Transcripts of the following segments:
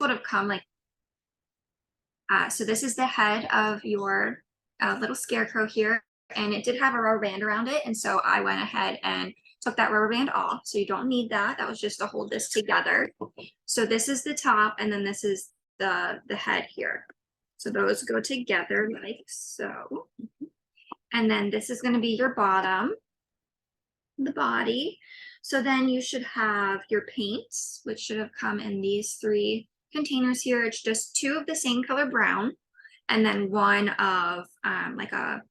would have come like, so this is the head of your little scarecrow here, and it did have a rubber band around it, and so I went ahead and took that rubber band off, so you don't need that. That was just to hold this together. So this is the top, and then this is the head here. So those go together like so. And then this is going to be your bottom, the body. So then you should have your paints, which should have come in these 3 containers here. It's just 2 of the same color brown, and then 1 of like a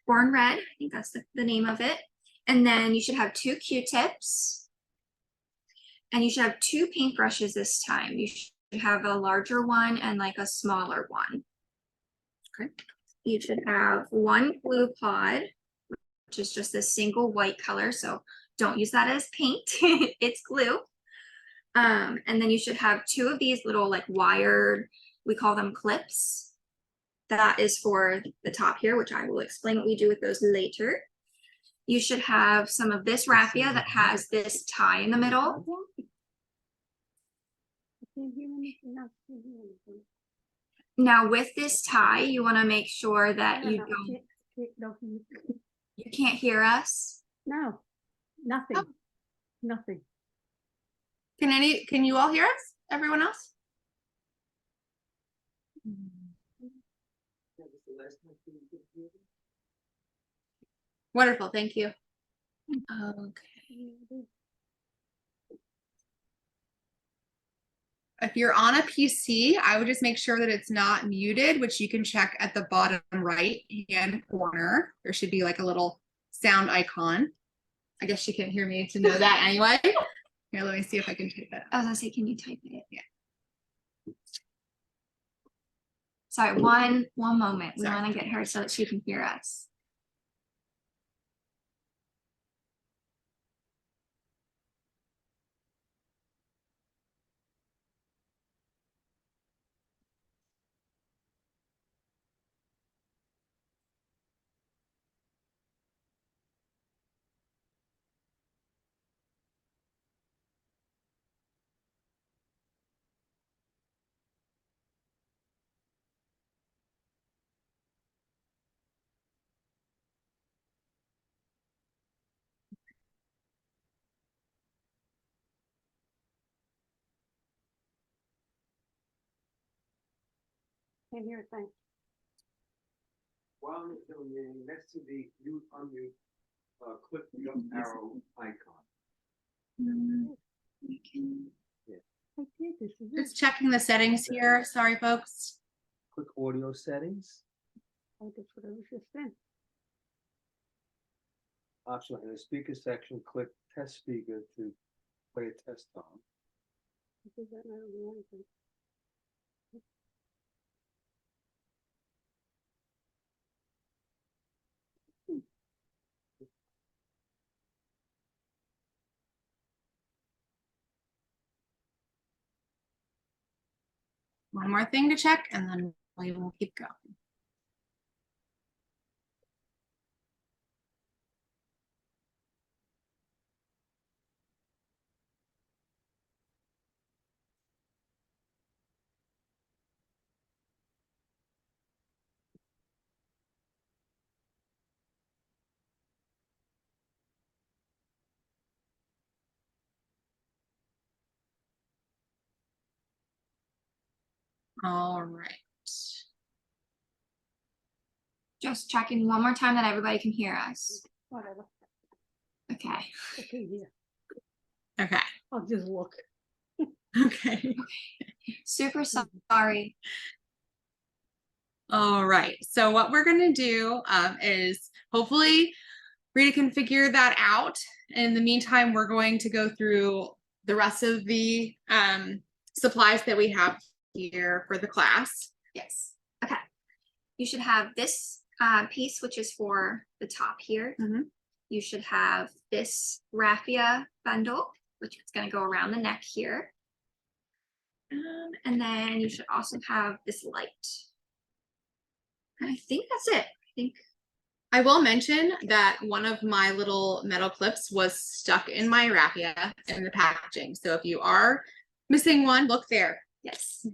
born red. I think that's the name of it. And then you should have 2 Q-tips, and you should have 2 paintbrushes this time. You should have a larger one and like a smaller one. Okay. You should have 1 glue pod, which is just a single white color, so don't use that as paint. It's glue. And then you should have 2 of these little like wired, we call them clips. That is for the top here, which I will explain what we do with those later. You should have some of this raffia that has this tie in the middle. Now with this tie, you want to make sure that you can't hear us. No, nothing, nothing. Can you all hear us? Everyone else? Wonderful, thank you. Okay. If you're on a PC, I would just make sure that it's not muted, which you can check at the bottom right hand corner. There should be like a little sound icon. I guess you can't hear me to know that anyway. Here, let me see if I can type it. I was gonna say, can you type it? Yeah. Sorry, one moment. We want to get her so that she can hear us. Can't hear a thing. While you're filming, next to the mute unmute, click the up arrow icon. I did this. Is it? Just checking the settings here. Sorry, folks. Click audio settings. Oh, that's what I was just saying. Option in the speaker section, click test speaker to play a test song. Does that not do anything? One more thing to check, and then we will keep going. All right. Just checking one more time that everybody can hear us. Whatever. Okay. Okay, yeah. Okay. I'll just look. Okay. Super sorry. All right. So what we're going to do is hopefully Rita can figure that out. In the meantime, we're going to go through the rest of the supplies that we have here for the class. Yes. Okay. You should have this piece, which is for the top here. Mm-hmm. You should have this raffia bundle, which is going to go around the neck here. And then you should also have this light. And I think that's it. I will mention that one of my little metal clips was stuck in my raffia in the packaging. So if you are Missing one, look there. Yes.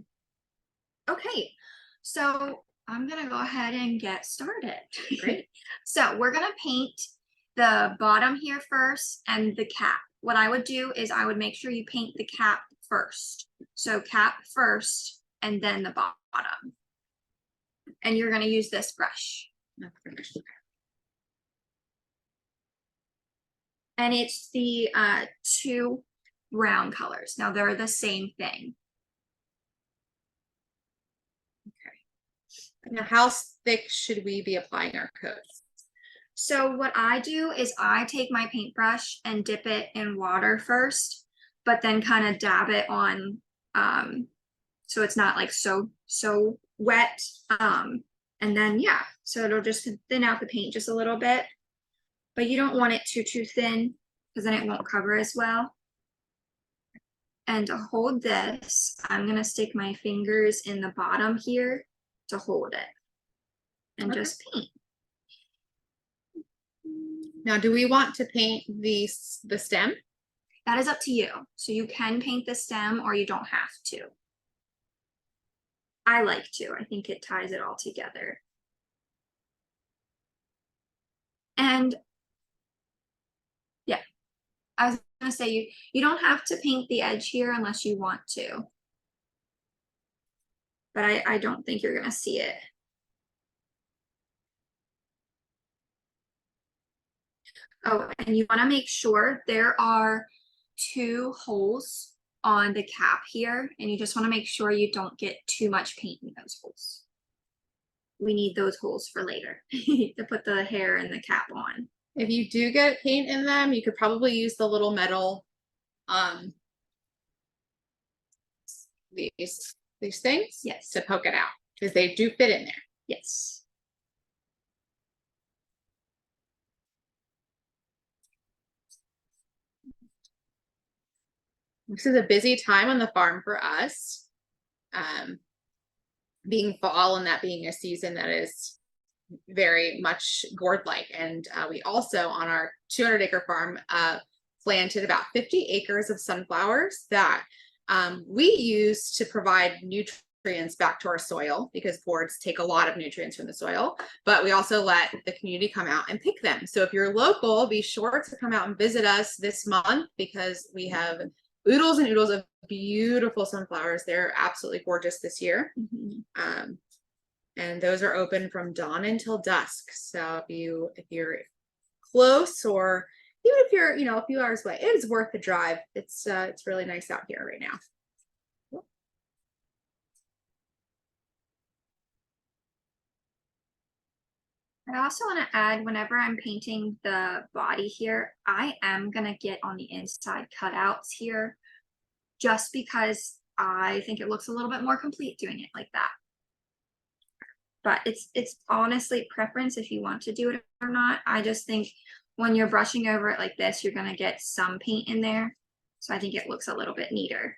Okay, so I'm gonna go ahead and get started. Great. So we're gonna paint the bottom here first and the cap. What I would do is I would make sure you paint the cap first. So cap first and then the bottom. And you're gonna use this brush. And it's the two brown colors. Now they're the same thing. Now, how thick should we be applying our coats? So what I do is I take my paintbrush and dip it in water first, but then kind of dab it on, so it's not like so wet. And then yeah, so it'll just thin out the paint just a little bit, but you don't want it too thin because then it won't cover as well. And to hold this, I'm gonna stick my fingers in the bottom here to hold it and just paint. Now, do we want to paint the stem? That is up to you. So you can paint the stem or you don't have to. I like to. I think it ties it all together. And yeah, I was gonna say you don't have to paint the edge here unless you want to. But I don't think you're gonna see it. Oh, and you wanna make sure there are 2 holes on the cap here, and you just wanna make sure you don't get too much paint in those holes. We need those holes for later to put the hair and the cap on. If you do get paint in them, you could probably use the little metal, these things, Yes. to poke it out because they do fit in there. Yes. This is a busy time on the farm for us. Being fall and that being a season that is very much gourd-like. And we also on our 200-acre farm planted about 50 acres of sunflowers that we use to provide nutrients back to our soil because gourds take a lot of nutrients from the soil, but we also let the community come out and pick them. So if you're local, be sure to come out and visit us this month because we have oodles and oodles of beautiful sunflowers. They're absolutely gorgeous this year. Mm-hmm. And those are open from dawn until dusk. So if you're close or even if you're, a few hours away, it is worth the drive. It's really nice out here right now. I also want to add, whenever I'm painting the body here, I am going to get on the inside cutouts here just because I think it looks a little bit more complete doing it like that. But it's honestly preference if you want to do it or not. I just think when you're brushing over it like this, you're going to get some paint in there. So I think it looks a little bit neater.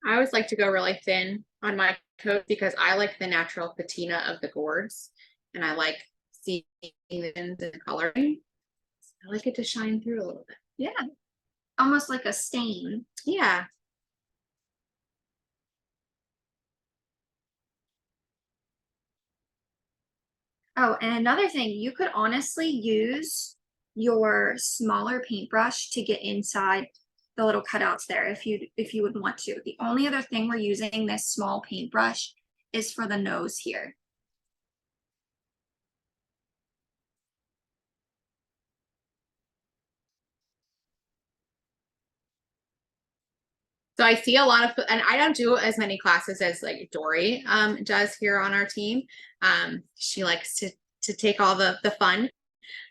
I always like to go really thin on my coat because I like the natural patina of the gourds and I like seeing the ends and coloring. I like it to shine through a little bit. Yeah, almost like a stain. Yeah. Oh, and another thing, you could honestly use your smaller paintbrush to get inside the little cutouts there if you would want to. The only other thing we're using this small paintbrush is for the nose here. So I see a lot of, and I don't do as many classes as like Dory does here on our team. She likes to take all the fun.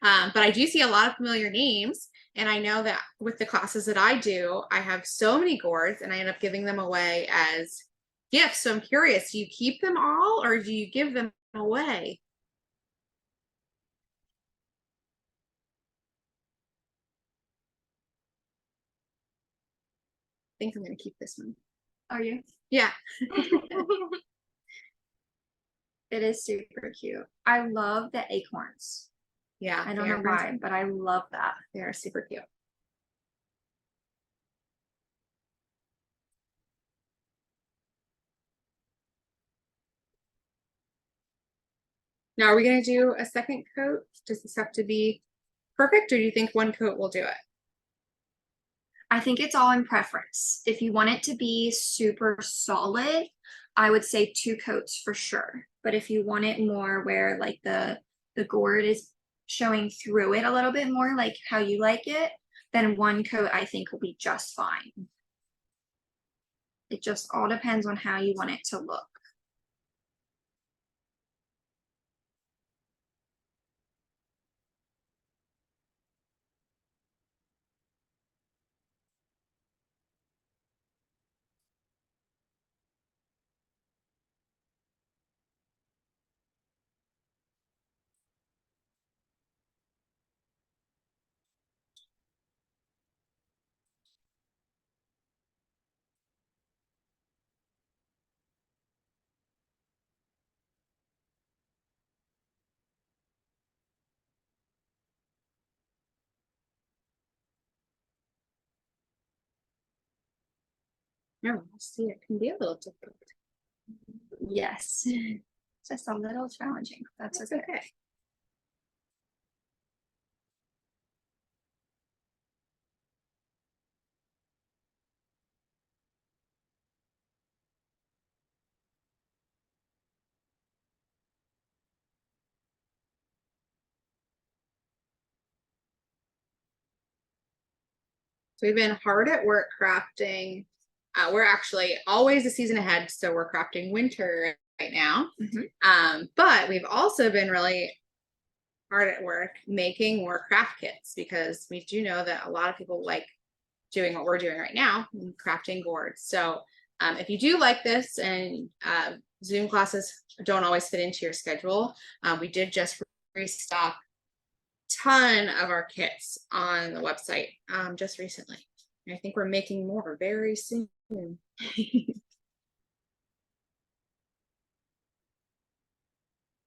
But I do see a lot of familiar names. And I know that with the classes that I do, I have so many gourds and I end up giving them away as gifts. So I'm curious, do you keep them all or do you give them away? I think I'm going to keep this one. Are you? Yeah. It is super cute. I love the acorns. Yeah. I don't they know are why, but I love that. They are super cute. Now, are we going to do a second coat? Does this have to be perfect, or do you think one coat will do it? I think it's all in preference. If you want it to be super solid, I would say 2 coats for sure. But if you want it more where like the gourd is showing through it a little bit more, like how you like it, then 1 coat I think will be just fine. It just all depends on how you want it to look. No, see, it can be a little difficult. Yes. Just a little challenging. That's okay. Okay. So we've been hard at work crafting. We're actually always a season ahead, so we're crafting winter right now. But we've also been really hard at work making more craft kits because we do know that a lot of people like doing what we're doing right now, crafting gourds. So if you do like this and Zoom classes don't always fit into your schedule, we did just restock ton of our kits on the website just recently. And I think we're making more very soon.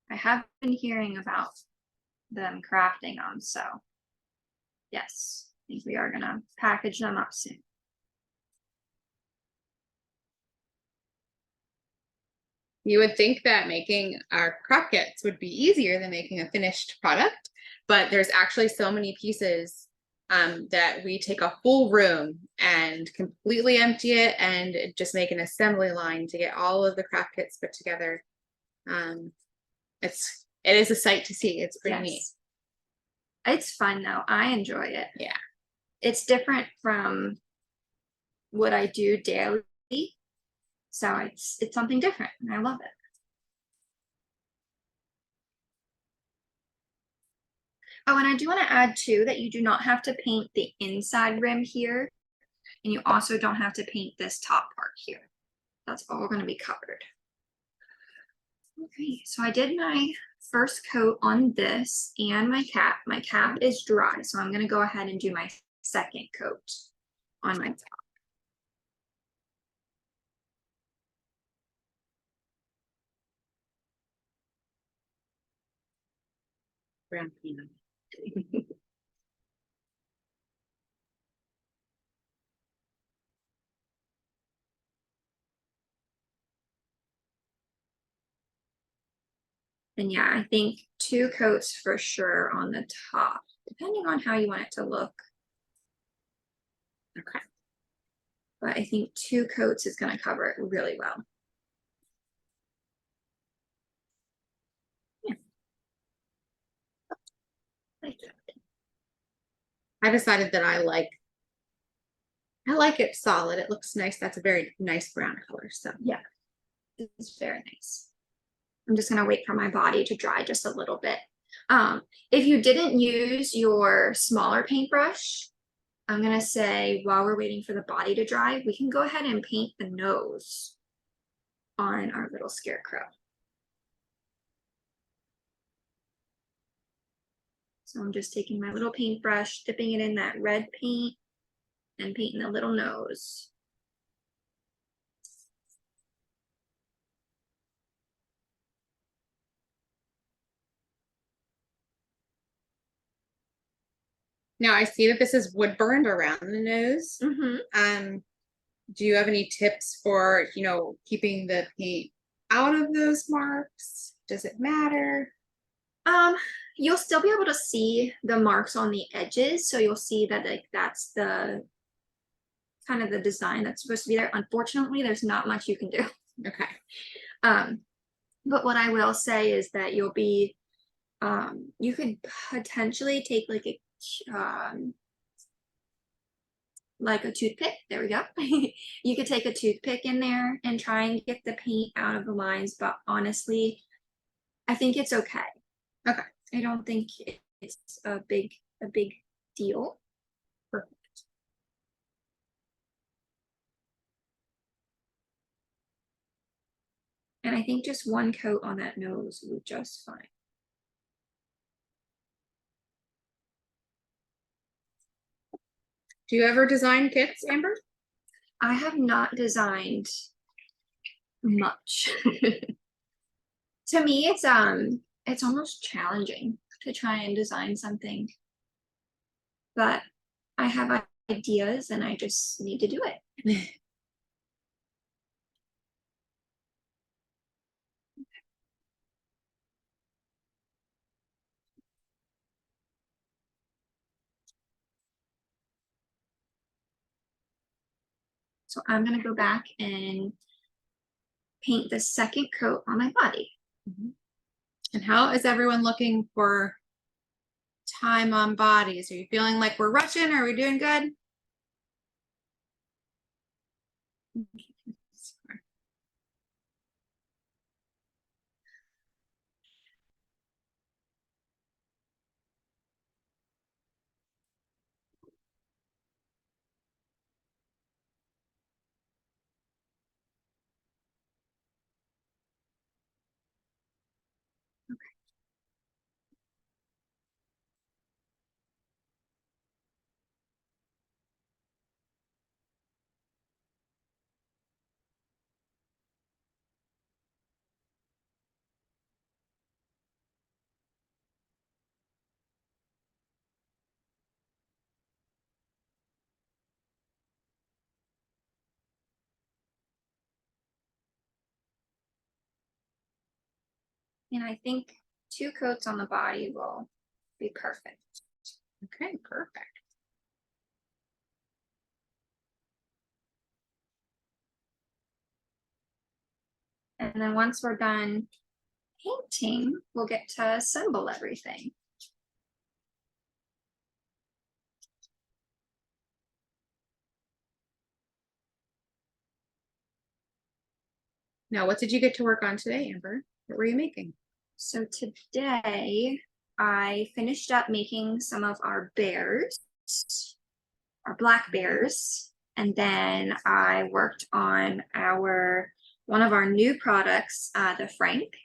I have been hearing about them crafting them, so yes, I think we are gonna package them up soon. You would think that making our craft kits would be easier than making a finished product, but there's actually so many pieces that we take a full room and completely empty it and just make an assembly line to get all of the craft kits put together. It is a sight to see. It's pretty neat. It's fun though. I enjoy it. Yeah. It's different from what I do daily. So it's something different and I love it. Oh, and I do want to add too that you do not have to paint the inside rim here. And you also don't have to paint this top part here. That's all going to be covered. Okay, so I did my first coat on this and my cap. My cap is dry, so I'm going to go ahead and do my second coat on my top. Brown peanut. And yeah, I think 2 coats for sure on the top, depending on how you want it to look. Okay. But I think 2 coats is going to cover it really well. Yeah. Like that. I decided that I like it solid. It looks nice. That's a very nice brown color. So Yeah, it's very nice. I'm just gonna wait for my body to dry just a little bit. If you didn't use your smaller paintbrush, I'm gonna say while we're waiting for the body to dry, we can go ahead and paint the nose on our little scarecrow. So I'm just taking my little paintbrush, dipping it in that red paint and painting the little nose. Now I see that this is wood burned around the nose. Do you have any tips for, keeping the paint out of those marks? Does it matter? You'll still be able to see the marks on the edges, so you'll see that like that's the kind of the design that's supposed to be there. Unfortunately, there's not much you can do. Okay. But what I will say is that you'll be you could potentially take like a toothpick. There we go. You could take a toothpick in there and try and get the paint out of the lines, but honestly, I think it's okay. Okay. I don't think it's a big deal. Perfect. And I think just one coat on that nose would just fine. Do you ever design kits, Amber? I have not designed much. To me, it's almost challenging to try and design something. But I have ideas and I just need to do it. So I'm gonna go back and paint the second coat on my body. And how is everyone looking for time on bodies? Are you feeling like we're rushing? Are we doing good? And I think 2 coats on the body will be perfect. Okay, perfect. And then once we're done painting, we'll get to assemble everything. Now, what did you get to work on today, Amber? What were you making? So today I finished up making some of our bears, our black bears, and then I worked on one of our new products, the Frank.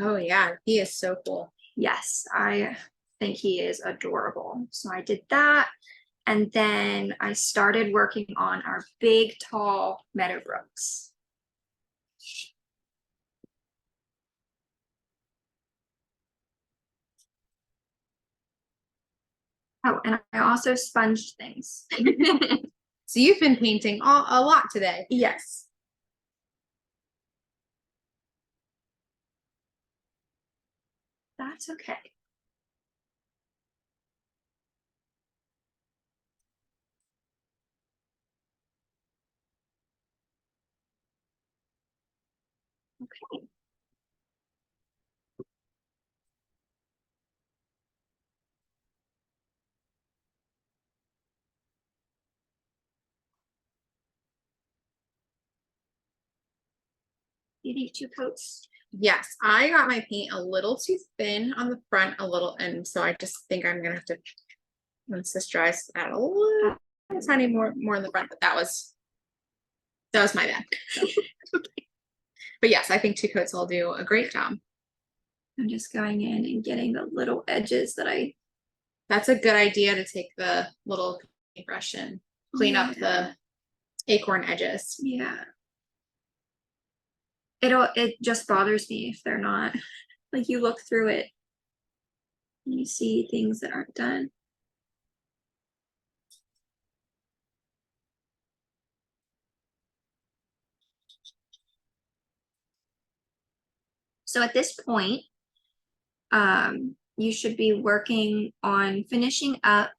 Oh yeah, he is so cool. Yes, I think he is adorable. So I did that. And then I started working on our big, tall Meadowbrooks. Oh, and I also sponged things. So you've been painting a lot today. Yes. That's okay. Okay. You need 2 coats. Yes, I got my paint a little too thin on the front, and so I just think I'm gonna have to, once this dries, add a little tiny more in the front. But that was my bad. So. But yes, I think 2 coats will do a great job. I'm just going in and getting the little edges that That's a good idea, to take the little paintbrush and clean up the acorn edges. Yeah. It just bothers me if they're not, like, you look through it and you see things that aren't done. So at this point, you should be working on finishing up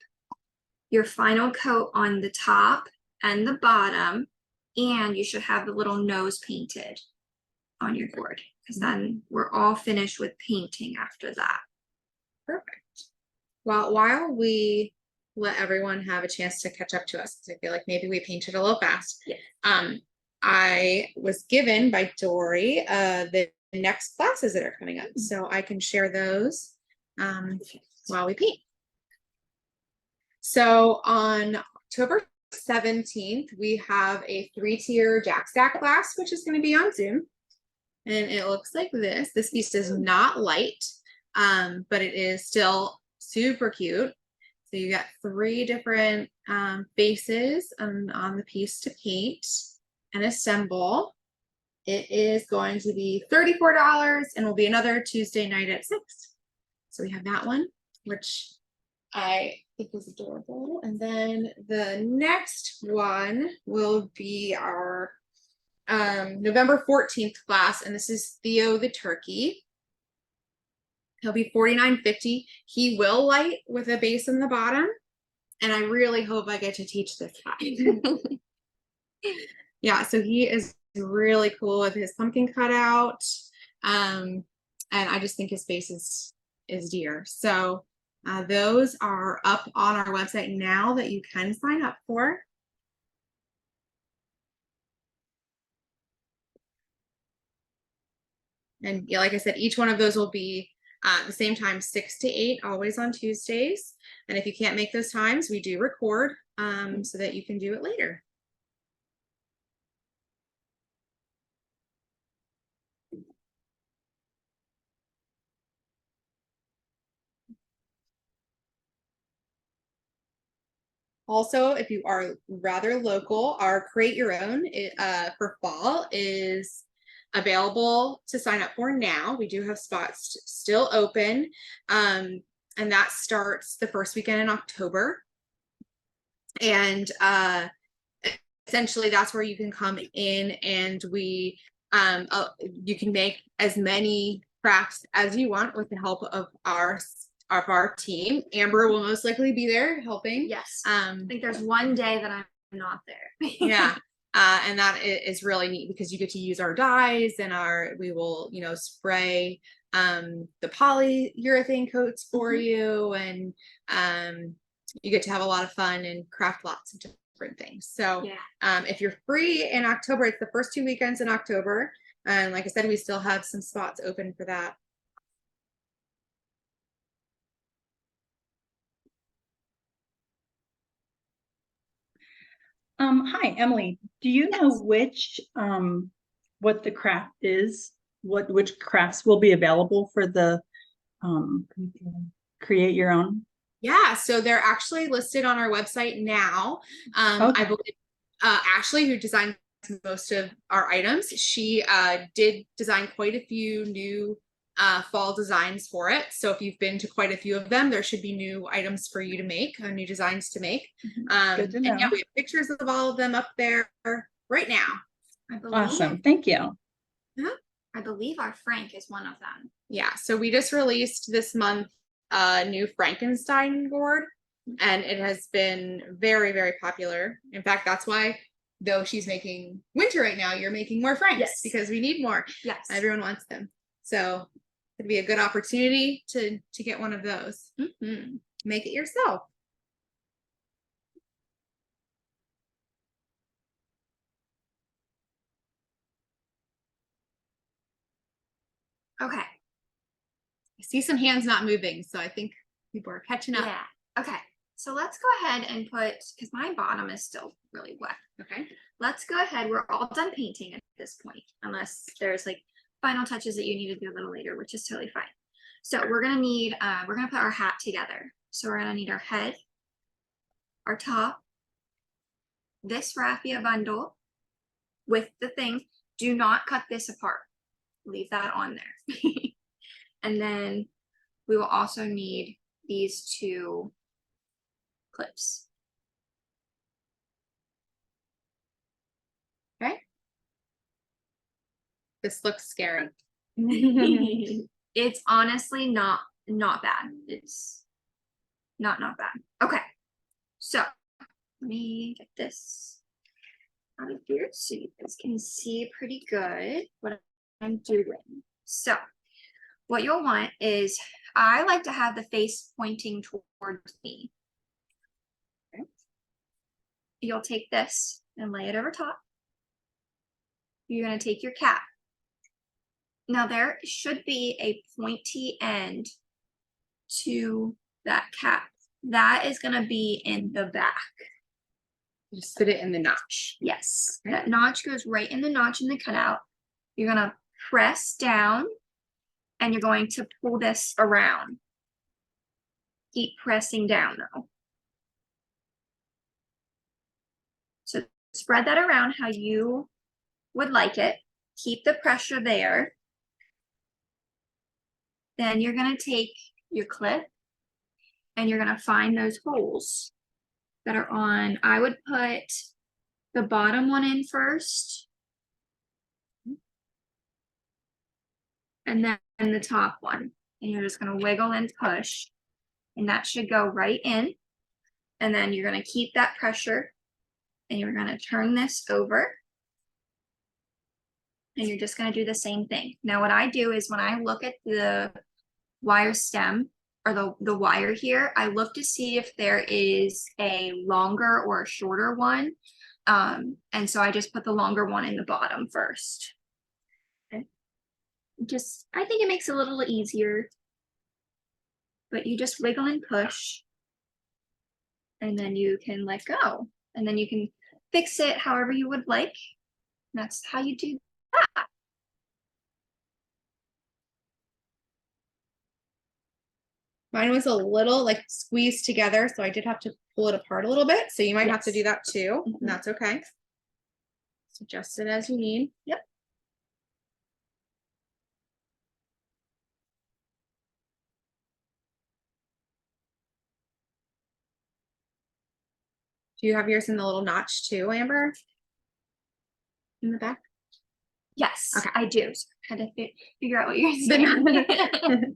your final coat on the top and the bottom, and you should have the little nose painted on your board, because then we're all finished with painting after that. Perfect. Well, while we let everyone have a chance to catch up to us, because I feel like maybe we painted a little fast. Yes. I was given by Dory the next classes that are coming up, so I can share those while we paint. So on October 17th, we have a 3-tier Jack Stack class, which is going to be on Zoom. And it looks like this. This piece is not light, but it is still super cute. So you got 3 different faces on the piece to paint and assemble. It is going to be $34 and will be another Tuesday night at 6. So we have that one, which I think is adorable. And then the next one will be our November 14th class, and this is Theo the turkey. He'll be $49.50. He will light with a base in the bottom, and I really hope I get to teach this guy. Yeah, so he is really cool with his pumpkin cutout, and I just think his face is dear. So those are up on our website now that you can sign up for. And yeah, like I said, each one of those will be the same time, 6 to 8, always on Tuesdays. And if you can't make those times, we do record so that you can do it later. Also, if you are rather local, our Create Your Own for fall is available to sign up for now. We do have spots still open, and that starts the first weekend in October. And essentially, that's where you can come in and we you can make as many crafts as you want with the help of our team. Amber will most likely be there helping. Yes. I think there's one day that I'm not there. Yeah. And that is really neat because you get to use our dyes and we will, spray the polyurethane coats for you, and you get to have a lot of fun and craft lots of different things. So if you're free in October, it's the first 2 weekends in October. And like I said, we still have some spots open for that. Hi, Emily. Do you know which what the craft is? Which crafts will be available for the Create Your Own? Yeah, so they're actually listed on our website now. I believe Ashley, who designed most of our items, she did design quite a few new fall designs for it. So if you've been to quite a few of them, there should be new items for you to make, new designs to make. Good to know. And yeah, we have pictures of all of them up there right now. Awesome. Thank you. I believe our Frank is one of them. Yeah, so we just released this month a new Frankenstein board, and it has been very, very popular. In fact, that's why, though she's making winter right now, you're making more Franks because we need more. Yes. Everyone wants them. So it'd be a good opportunity to get one of those. Make it yourself. Okay. I see some hands not moving, so I think people are catching up. Yeah. Okay. So let's go ahead and put, because my bottom is still really wet. Okay. Let's go ahead. We're all done painting at this point, unless there's like final touches that you need to do a little later, which is totally fine. So we're gonna need, we're gonna put our hat together. So we're gonna need our head, our top, this raffia bundle with the thing. Do not cut this apart. Leave that on there. And then we will also need these 2 clips. Okay. This looks scary. It's honestly not bad. It's not bad. Okay, so let me get this out of here so you guys can see pretty good what I'm doing. So what you'll want is, I like to have the face pointing towards me. Okay. You'll take this and lay it over top. You're going to take your cap. Now there should be a pointy end to that cap. That is going to be in the back. Just put it in the notch. Yes, that notch goes right in the notch in the cutout. You're going to press down and you're going to pull this around. Keep pressing down though. So spread that around how you would like it. Keep the pressure there. Then you're going to take your clip and you're going to find those holes that are on. I would put the bottom one in first, and then the top one. And you're just going to wiggle and push, and that should go right in. And then you're going to keep that pressure and you're going to turn this over. And you're just going to do the same thing. Now what I do is, when I look at the wire stem or the wire here, I look to see if there is a longer or a shorter one. And so I just put the longer one in the bottom first. Okay. I think it makes it a little easier. But you just wiggle and push. And then you can let go. And then you can fix it however you would like. That's how you do that. Mine was a little like squeezed together, so I did have to pull it apart a little bit. So you might have to do that too, and that's okay. So adjust it as you need. Yep. Do you have yours in the little notch too, Amber? In the back? Yes, Okay. I do. So I had to figure out what you're saying.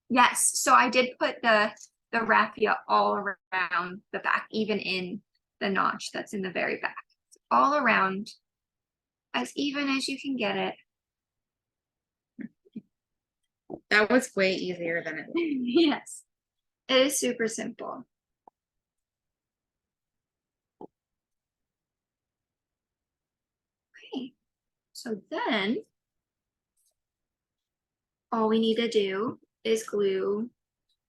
Yes, so I did put the raffia all around the back, even in the notch that's in the very back. All around, as even as you can get it. That was way easier than it looked. Yes, it is super simple. Okay, so then all we need to do is glue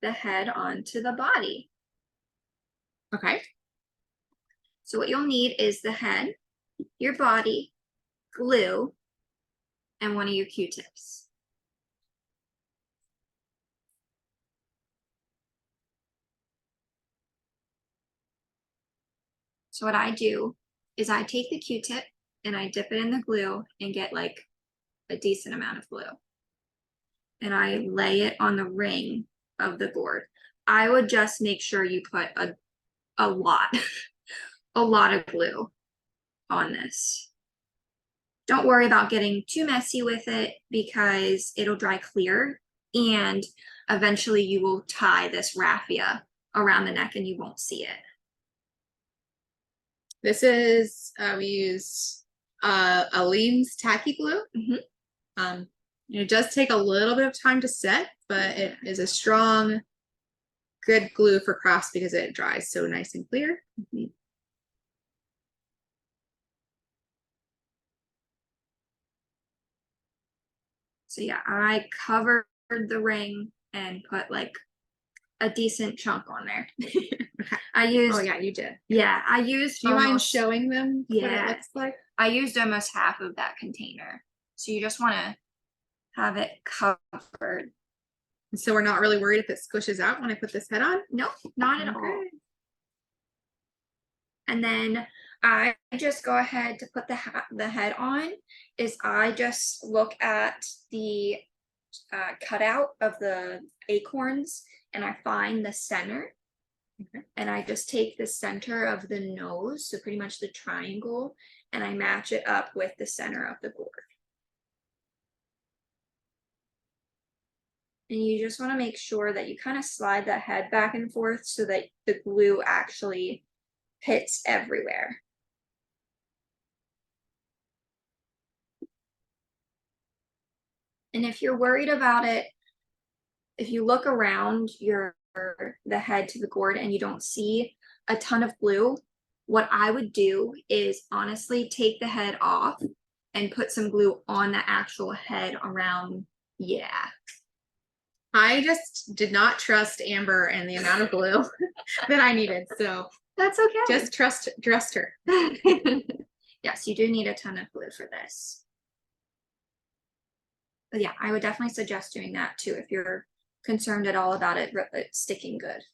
the head onto the body. Okay. So what you'll need is the head, your body, glue, and one of your Q-tips. So what I do is I take the Q-tip and I dip it in the glue and get like a decent amount of glue. And I lay it on the ring of the board. I would just make sure you put a lot, a lot of glue on this. Don't worry about getting too messy with it because it'll dry clear, and eventually you will tie this raffia around the neck and you won't see it. This is we use Aleene's tacky glue. It does take a little bit of time to set, but it is a strong, good glue for crafts because it dries so nice and clear. So yeah, I covered the ring and put like a decent chunk on there. I used, Oh yeah, you did. yeah, I used. Do you mind almost- showing them what it Yeah. looks like? I used almost half of that container. So you just want to have it covered. So we're not really worried if it squishes out when I put this head on? Nope, not at all. Okay. And then I just go ahead to put the head on. Is I just look at the cutout of the acorns and I find the center. Okay. And I just take the center of the nose, so pretty much the triangle, and I match it up with the center of the board. And you just want to make sure that you kind of slide the head back and forth so that the glue actually hits everywhere. And if you're worried about it, if you look around the head to the gourd and you don't see a ton of glue, what I would do is honestly take the head off and put some glue on the actual head around. Yeah. I just did not trust Amber and the amount of glue that I needed. So That's okay. just trust her. Yes, you do need a ton of glue for this. But yeah, I would definitely suggest doing that too if you're concerned at all about it sticking good.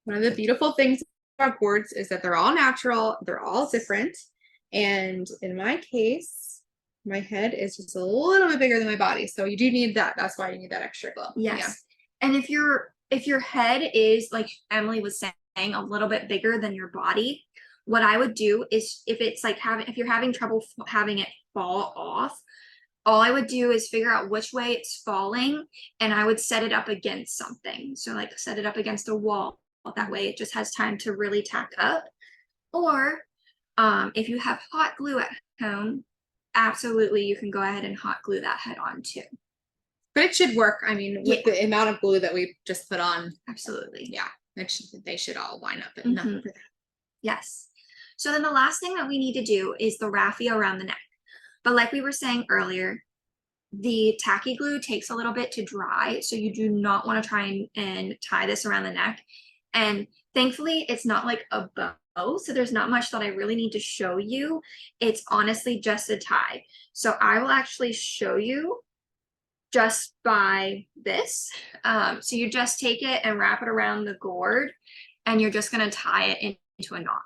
One of the beautiful things about gourds is that they're all natural, they're all different. And in my case, my head is just a little bit bigger than my body. So you do need that. That's why you need that extra glue. Yes. Yeah. And if your head is, like Emily was saying, a little bit bigger than your body, what I would do is if you're having trouble having it fall off, all I would do is figure out which way it's falling and I would set it up against something. So like set it up against a wall. That way it just has time to really tack up. Or if you have hot glue at home, absolutely you can go ahead and hot glue that head on too. But it should work. I mean, with the amount of glue that we just put on. Absolutely. Yeah, they should all line up Mhm. enough for that. Yes. So then the last thing that we need to do is the raffia around the neck. But like we were saying earlier, the tacky glue takes a little bit to dry. So you do not want to try and tie this around the neck. And thankfully, it's not like a bow. So there's not much that I really need to show you. It's honestly just a tie. So I will actually show you just by this. So you just take it and wrap it around the gourd and you're just going to tie it into a knot.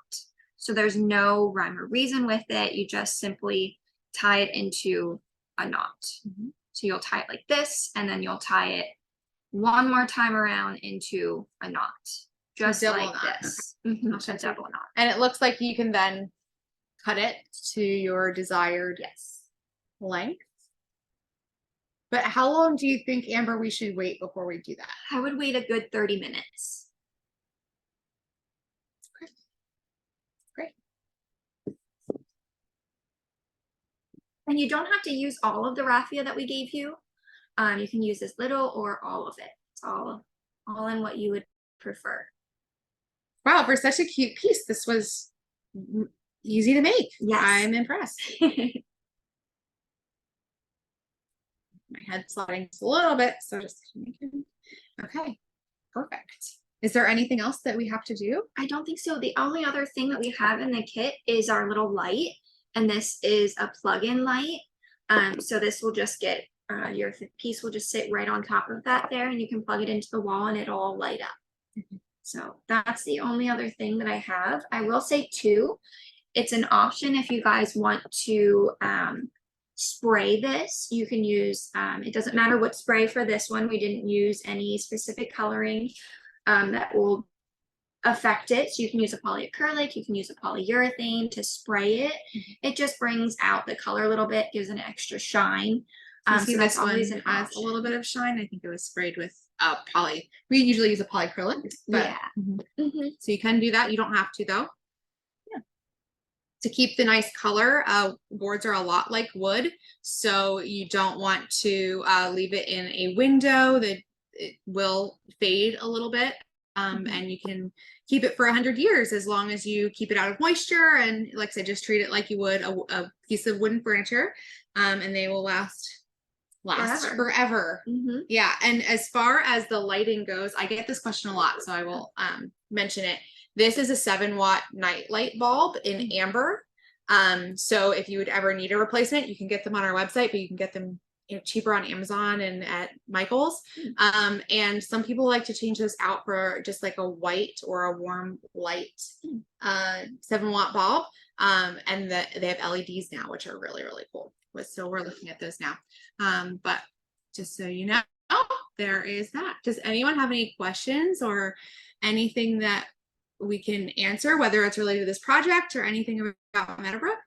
So there's no rhyme or reason with it. You just simply tie it into a knot. Mhm. So you'll tie it like this and then you'll tie it one more time around into a knot. Just like knot. this. Okay. Mhm, a double knot. And it looks like you can then cut it to your desired length. But how long do you think, Amber, we should wait before we do that? I would wait a good 30 minutes. Great. And you don't have to use all of the raffia that we gave you. You can use as little or all of it. It's all in what you would prefer. Wow, for such a cute piece, this was easy to make. Yes. I'm impressed. My head sliding just a little bit, so just okay, perfect. Is there anything else that we have to do? I don't think so. The only other thing that we have in the kit is our little light, and this is a plug-in light. So this will just get your piece will just sit right on top of that there, and you can plug it into the wall and it'll all light up. So that's the only other thing that I have. I will say too, it's an option if you guys want to spray this. You can use, it doesn't matter what spray for this one. We didn't use any specific coloring that will affect it. So you can use a polyacrylic, you can use a polyurethane to spray it. It just brings out the color a little bit, gives an extra shine. See, this one has a little bit of shine. I think it was sprayed with poly. We usually use a polyacrylic, but Yeah. Mm-hmm. so you can do that. You don't have to though. Yeah. To keep the nice color, boards are a lot like wood, so you don't want to leave it in a window that it will fade a little bit. And you can keep it for 100 years as long as you keep it out of moisture and, like I said, just treat it like you would a piece of wooden furniture, and they will last forever. Mm-hmm. Yeah. And as far as the lighting goes, I get this question a lot, so I will mention it. This is a 7-watt night light bulb in amber. So if you would ever need a replacement, you can get them on our website, but you can get them cheaper on Amazon and at Michael's. And some people like to change this out for just like a white or a warm light 7-watt bulb. And they have LEDs now, which are really, really cool. So we're looking at those now. But just so you know, there is that. Does anyone have any questions or anything that we can answer, whether it's related to this project or anything about Meadowbrook?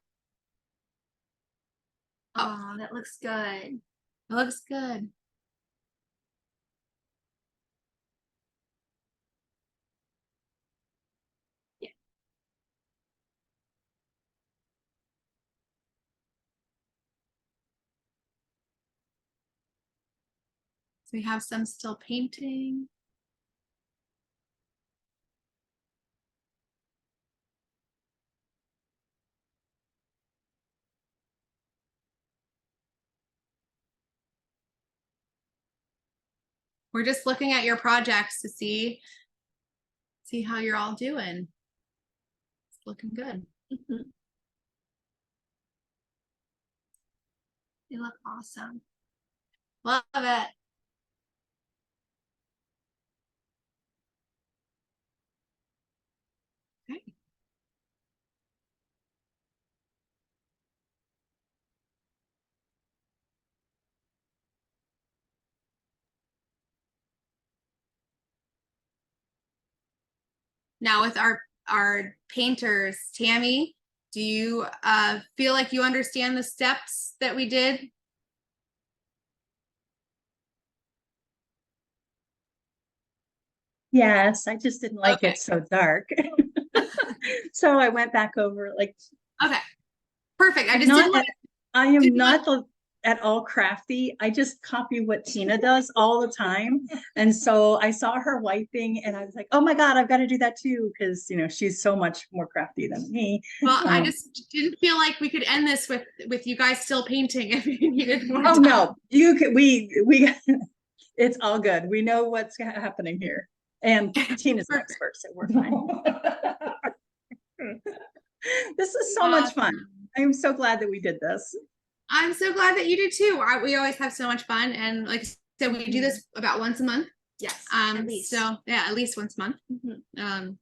Oh, that looks good. It looks good. So we have some still painting. We're just looking at your projects to see how you're all doing. It's looking good. Mhm. They look awesome. Love it. Okay. Now with our painters, Tammy, do you feel like you understand the steps that we did? Yes, I just didn't like Okay. it so dark. So I went back over like Okay. Perfect. I I'm just not didn't want I am didn't not at all crafty. I just copy what Tina does all the time. And so I saw her wiping and I was like, oh my God, I've got to do that too. Cause she's so much more crafty than me. well, I Um, just didn't feel like we could end this with you guys still painting if you needed more Oh time. no, you could, we, it's all good. We know what's happening here. And Tina's an Perfect. expert, so we're fine. This is so much fun. Awesome. I'm so glad that we did this. I'm so glad that you did too. We always have so much fun, and like I said, we do this about once a month. Yes, at least. So yeah, at least once a month. Mhm.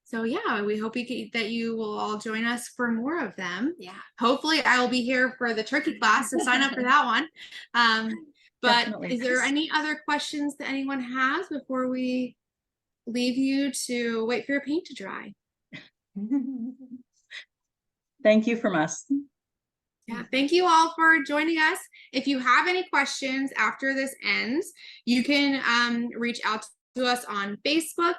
So yeah, we hope that you will all join us for more of them. Yeah. Hopefully, I will be here for the turkey class, so sign up for that one. But Definitely. is there any other questions that anyone has before we leave you to wait for your paint to dry? Thank you from us. Yeah, thank you all for joining us. If you have any questions after this ends, you can reach out to us on Facebook.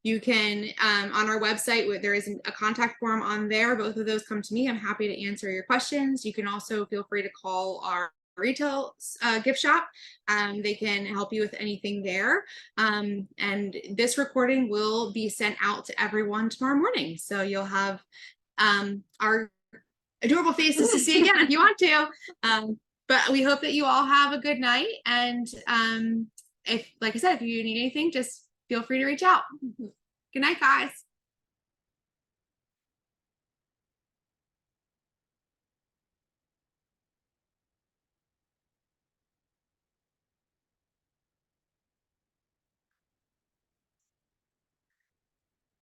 You can on our website, there is a contact form on there. Both of those come to me. I'm happy to answer your questions. You can also feel free to call our retail gift shop. They can help you with anything there. And this recording will be sent out to everyone tomorrow morning. So you'll have our adorable faces to see again if you want to. But we hope that you all have a good night. And if, like I said, if you need anything, just feel free to reach out. Good night, guys.